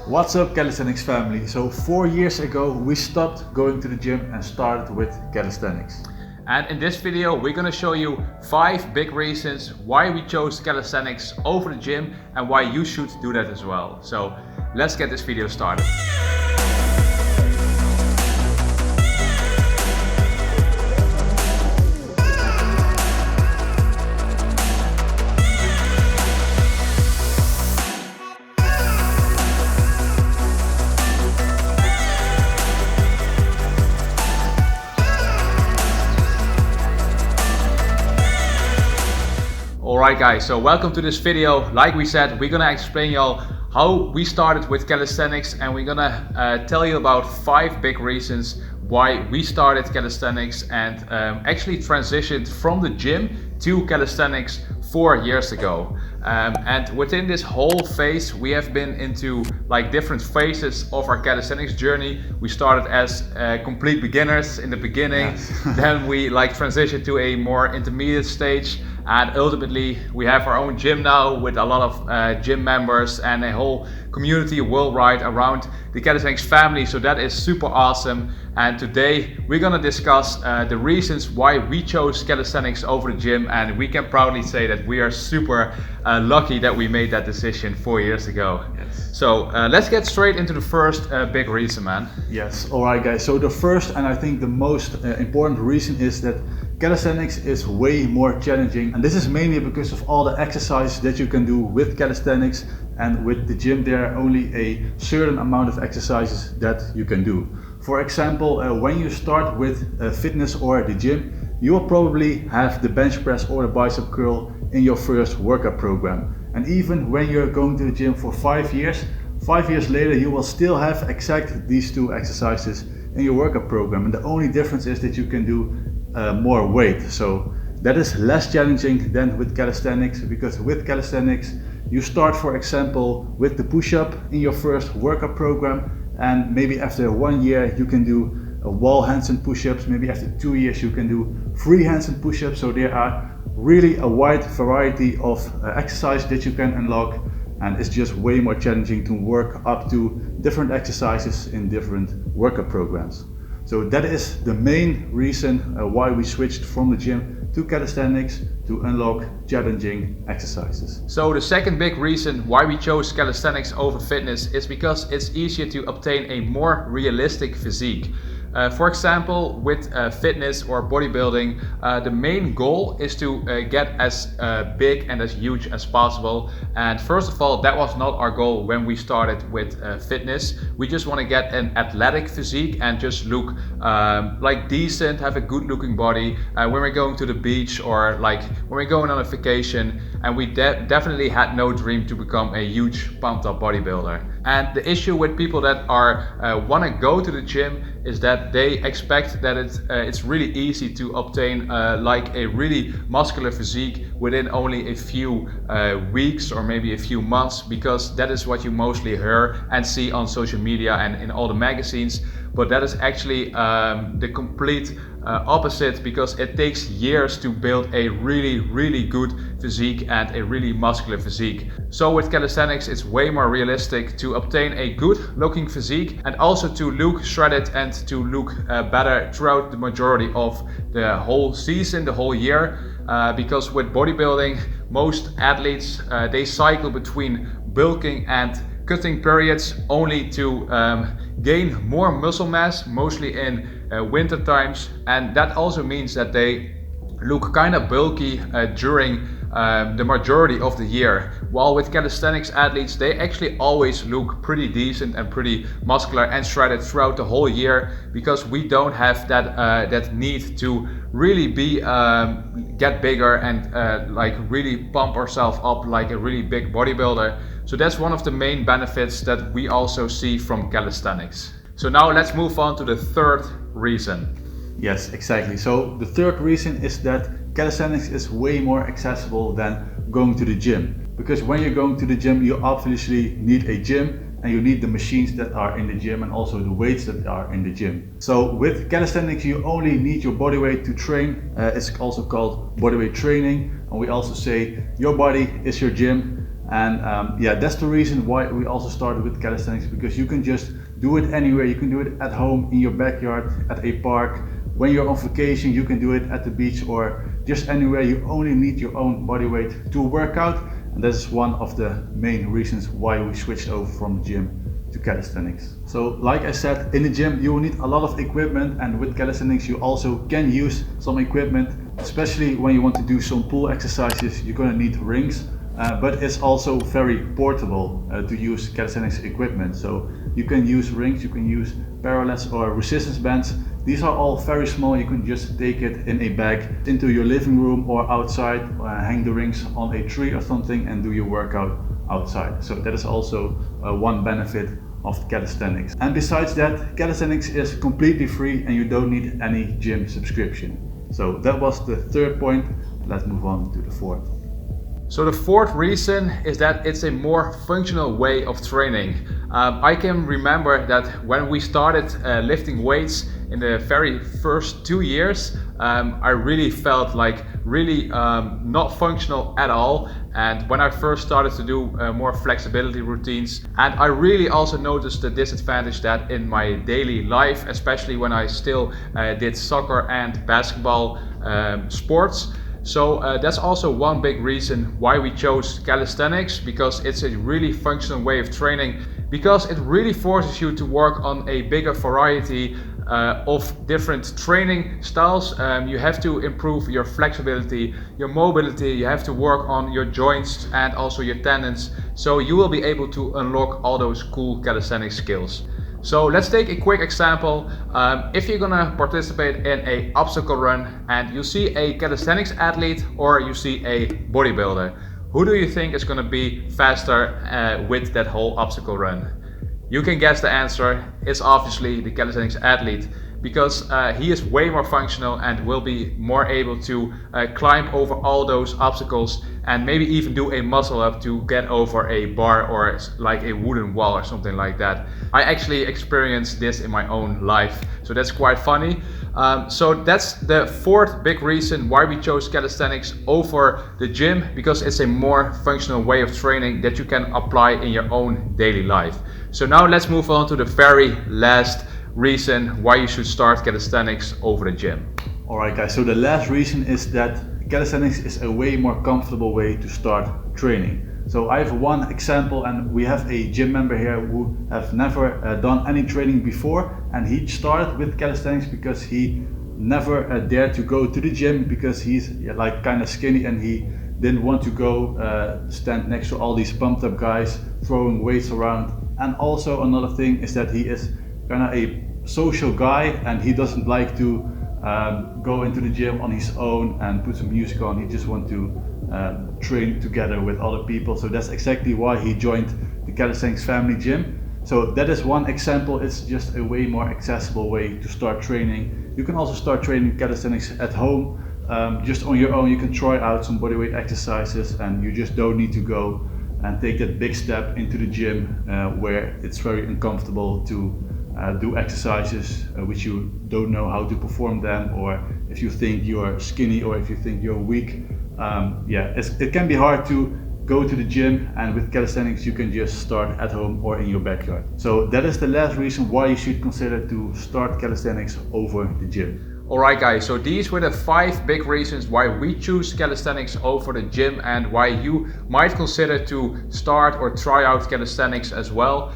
What's up, Calisthenics family? So 4 years ago we stopped going to the gym and started with calisthenics. And in this video we're going to show you 5 big reasons why we chose calisthenics over the gym and why you should do that as well. So let's get this video started. Alright guys, so welcome to this video. Like we said, we're gonna explain y'all how we started with calisthenics, and we're gonna tell you about 5 big reasons why we started calisthenics and actually transitioned from the gym to calisthenics 4 years ago. And within this whole phase, we have been into like different phases of our calisthenics journey. We started as complete beginners in the beginning, yes. Then we like transitioned to a more intermediate stage, and ultimately we have our own gym now with a lot of gym members and a whole community worldwide around the calisthenics family. So that is super awesome. And today we're gonna discuss the reasons why we chose calisthenics over the gym, and we can proudly say that we are super lucky that we made that decision 4 years ago. Yes. So let's get straight into the first big reason, man. Yes, alright guys, so the first and I think the most important reason is that calisthenics is way more challenging, and this is mainly because of all the exercises that you can do with calisthenics, and with the gym there are only a certain amount of exercises that you can do. For example, when you start with fitness or the gym, you will probably have the bench press or the bicep curl in your first workout program. And even when you're going to the gym for 5 years, 5 years later you will still have exact these 2 exercises in your workout program, and the only difference is that you can do more weight. So that is less challenging than with calisthenics, because with calisthenics you start, for example, with the push-up in your first workout program, and maybe after 1 year you can do wall handstand push-ups, maybe after 2 years you can do free handstand push-ups. So there are really a wide variety of exercises that you can unlock, and it's just way more challenging to work up to different exercises in different workout programs. So that is the main reason why we switched from the gym to calisthenics, to unlock challenging exercises. So the second big reason why we chose calisthenics over fitness is because it's easier to obtain a more realistic physique. For example, with fitness or bodybuilding, the main goal is to get as big and as huge as possible. And first of all, that was not our goal when we started with fitness. We just want to get an athletic physique and just look like decent, have a good looking body when we're going to the beach or like when we're going on a vacation. And we definitely had no dream to become a huge pumped up bodybuilder. And the issue with people that are want to go to the gym is that they expect that it's really easy to obtain like a really muscular physique within only a few weeks or maybe a few months, because that is what you mostly hear and see on social media and in all the magazines. But that is actually the complete opposite, because it takes years to build a really good physique and a really muscular physique. So with calisthenics it's way more realistic to obtain a good looking physique and also to look shredded and to look better throughout the majority of the whole season, the whole year, because with bodybuilding most athletes they cycle between bulking and cutting periods only to gain more muscle mass, mostly in winter times, and that also means that they look kind of bulky during the majority of the year. While with calisthenics athletes, they actually always look pretty decent and pretty muscular and shredded throughout the whole year, because we don't have that need to really be get bigger and like really pump ourselves up like a really big bodybuilder. So that's one of the main benefits that we also see from calisthenics. So now let's move on to the third reason. Yes, exactly. So the third reason is that calisthenics is way more accessible than going to the gym. Because when you're going to the gym, you obviously need a gym, and you need the machines that are in the gym and also the weights that are in the gym. So with calisthenics, you only need your body weight to train. It's also called bodyweight training. And we also say your body is your gym. And yeah, that's the reason why we also started with calisthenics, because you can just do it anywhere. You can do it at home, in your backyard, at a park. When you're on vacation, you can do it at the beach or just anywhere. You only need your own body weight to work out. And that's one of the main reasons why we switched over from the gym to calisthenics. So like I said, in the gym you will need a lot of equipment, and with calisthenics you also can use some equipment, especially when you want to do some pull exercises. You're going to need rings. But it's also very portable to use calisthenics equipment. So you can use rings, you can use parallels or resistance bands. These are all very small. You can just take it in a bag into your living room or outside, hang the rings on a tree or something and do your workout outside. So that is also one benefit of calisthenics. And besides that, calisthenics is completely free and you don't need any gym subscription. So that was the third point. Let's move on to the fourth. So the fourth reason is that it's a more functional way of training. I can remember that when we started lifting weights in the very first 2 years, I really felt like really not functional at all. And when I first started to do more flexibility routines, and I really also noticed the disadvantage that in my daily life, especially when I still did soccer and basketball sports. So that's also one big reason why we chose calisthenics, because it's a really functional way of training, because it really forces you to work on a bigger variety of different training styles. You have to improve your flexibility, your mobility, you have to work on your joints and also your tendons, so you will be able to unlock all those cool calisthenics skills. So let's take a quick example. If you're gonna participate in an obstacle run and you see a calisthenics athlete or you see a bodybuilder, who do you think is gonna be faster with that whole obstacle run? You can guess the answer. It's obviously the calisthenics athlete, because he is way more functional and will be more able to climb over all those obstacles and maybe even do a muscle up to get over a bar or like a wooden wall or something like that. I actually experienced this in my own life, so that's quite funny. So that's the fourth big reason why we chose calisthenics over the gym, because it's a more functional way of training that you can apply in your own daily life. So now let's move on to the very last reason why you should start calisthenics over the gym. Alright guys, so the last reason is that calisthenics is a way more comfortable way to start training. So I have one example, and we have a gym member here who have never done any training before, and he started with calisthenics because he never dared to go to the gym because he's like kind of skinny and he didn't want to go stand next to all these pumped up guys throwing weights around. And also another thing is that he is kind of a social guy and he doesn't like to go into the gym on his own and put some music on. He just wants to train together with other people. So that's exactly why he joined the Calisthenics family gym. So that is one example. It's just a way more accessible way to start training. You can also start training calisthenics at home, just on your own. You can try out some bodyweight exercises and you just don't need to go and take that big step into the gym where it's very uncomfortable to do exercises which you don't know how to perform them, or if you think you're skinny or if you think you're weak. It can be hard to go to the gym, and with calisthenics you can just start at home or in your backyard. So that is the last reason why you should consider to start calisthenics over the gym. Alright guys, so these were the 5 big reasons why we choose calisthenics over the gym and why you might consider to start or try out calisthenics as well.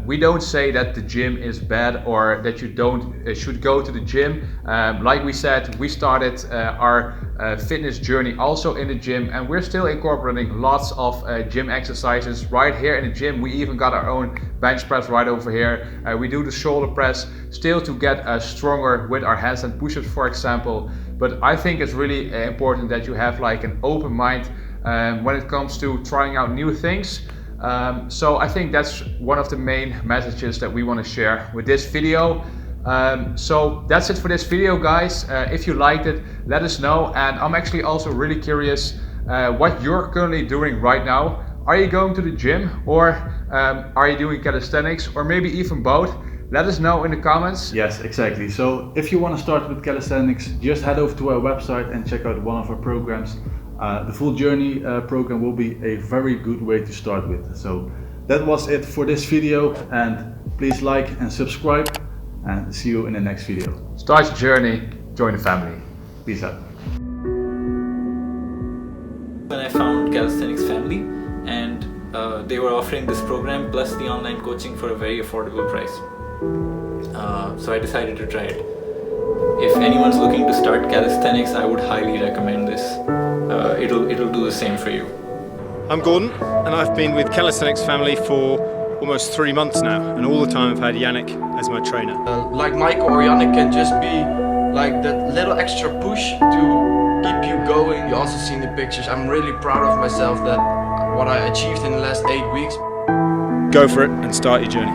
We don't say that the gym is bad or that you don't should go to the gym. Like we said, we started our fitness journey also in the gym, and we're still incorporating lots of gym exercises right here in the gym. We even got our own bench press right over here. We do the shoulder press still to get stronger with our handstand push-ups, for example. But I think it's really important that you have like an open mind when it comes to trying out new things. So I think that's one of the main messages that we want to share with this video. So that's it for this video, guys. If you liked it, let us know. And I'm actually also really curious what you're currently doing right now. Are you going to the gym, or are you doing calisthenics, or maybe even both? Let us know in the comments. Yes, exactly. So if you want to start with calisthenics, just head over to our website and check out one of our programs. The full journey program will be a very good way to start with. So that was it for this video, and please like and subscribe, and see you in the next video. Start your journey, join the family. Peace out. When I found Calisthenics Family, and they were offering this program plus the online coaching for a very affordable price. So I decided to try it. If anyone's looking to start calisthenics, I would highly recommend this. It'll do the same for you. I'm Gordon, and I've been with Calisthenics Family for almost 3 months now, and all the time I've had Yannick as my trainer. Like Michael or Yannick can just be like that little extra push to keep you going. You also seen the pictures. I'm really proud of myself that what I achieved in the last 8 weeks. Go for it and start your journey.